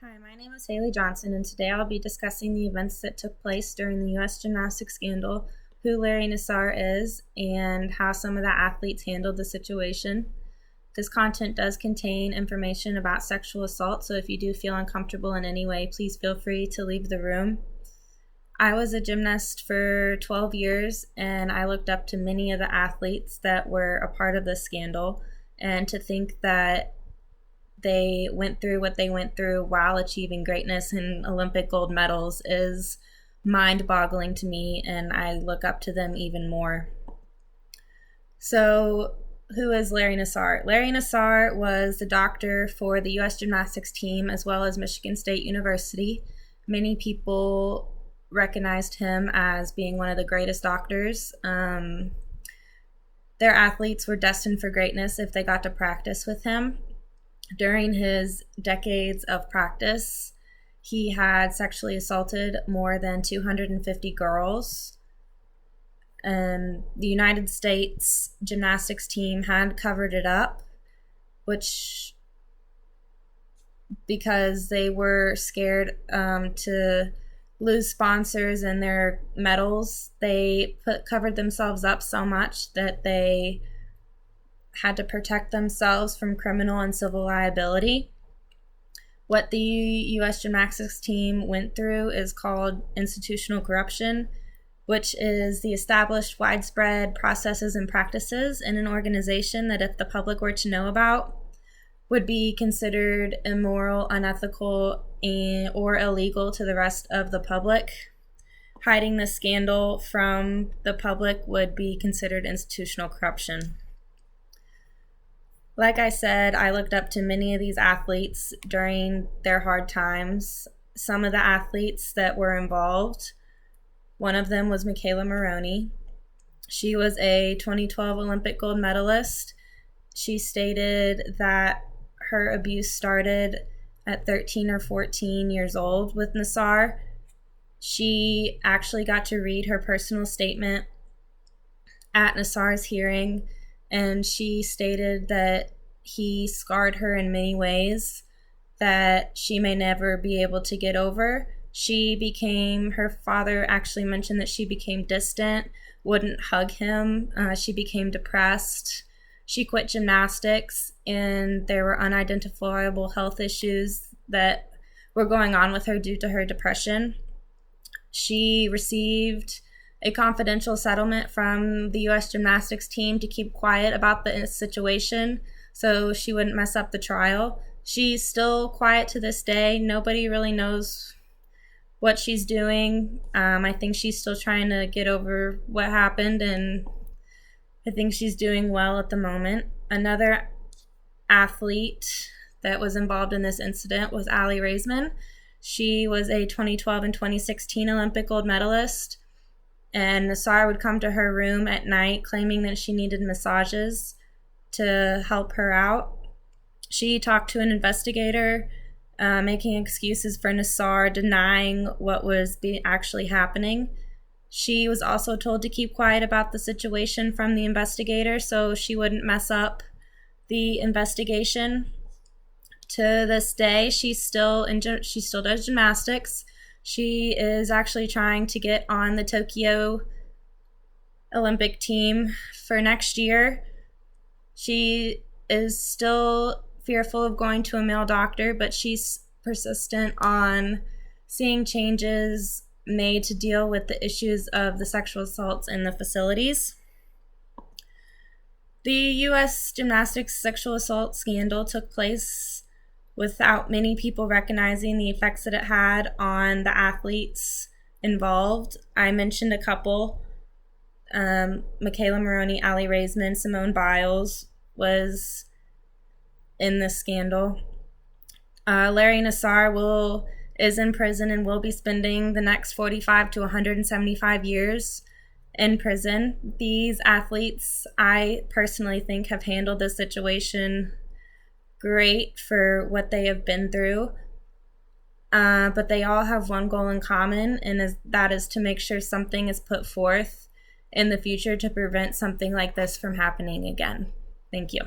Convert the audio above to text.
Hi, my name is Haley Johnson, and today I'll be discussing the events that took place during the U.S. Gymnastics Scandal, who Larry Nassar is, and how some of the athletes handled the situation. This content does contain information about sexual assault, so if you do feel uncomfortable in any way, please feel free to leave the room. I was a gymnast for 12 years, and I looked up to many of the athletes that were a part of this scandal, and to think that they went through what they went through while achieving greatness and Olympic gold medals is mind-boggling to me, and I look up to them even more. So, who is Larry Nassar? Larry Nassar was the doctor for the U.S. gymnastics team as well as Michigan State University. Many people recognized him as being one of the greatest doctors. Their athletes were destined for greatness if they got to practice with him. During his decades of practice, he had sexually assaulted more than 250 girls. And the United States gymnastics team had covered it up, which because they were scared to lose sponsors and their medals, they covered themselves up so much that they had to protect themselves from criminal and civil liability. What the U.S. gymnastics team went through is called institutional corruption, which is the established widespread processes and practices in an organization that if the public were to know about, would be considered immoral, unethical, or illegal to the rest of the public. Hiding the scandal from the public would be considered institutional corruption. Like I said, I looked up to many of these athletes during their hard times. Some of the athletes that were involved, one of them was Michaela Maroney. She was a 2012 Olympic gold medalist. She stated that her abuse started at 13 or 14 years old with Nassar. She actually got to read her personal statement at Nassar's hearing, and she stated that he scarred her in many ways that she may never be able to get over. Her father actually mentioned that she became distant, wouldn't hug him. She became depressed. She quit gymnastics, and there were unidentifiable health issues that were going on with her due to her depression. She received a confidential settlement from the U.S. gymnastics team to keep quiet about the situation so she wouldn't mess up the trial. She's still quiet to this day. Nobody really knows what she's doing. I think she's still trying to get over what happened, and I think she's doing well at the moment. Another athlete that was involved in this incident was Aly Raisman. She was a 2012 and 2016 Olympic gold medalist, and Nassar would come to her room at night claiming that she needed massages to help her out. She talked to an investigator, making excuses for Nassar, denying what was actually happening. She was also told to keep quiet about the situation from the investigator so she wouldn't mess up the investigation. To this day, she still does gymnastics. She is actually trying to get on the Tokyo Olympic team for next year. She is still fearful of going to a male doctor, but she's persistent on seeing changes made to deal with the issues of the sexual assaults in the facilities. The U.S. gymnastics sexual assault scandal took place without many people recognizing the effects that it had on the athletes involved. I mentioned a couple. Michaela Maroney, Aly Raisman, Simone Biles was in this scandal. Larry Nassar is in prison and will be spending the next 45 to 175 years in prison. These athletes, I personally think, have handled this situation great for what they have been through. But they all have one goal in common, and that is to make sure something is put forth in the future to prevent something like this from happening again. Thank you.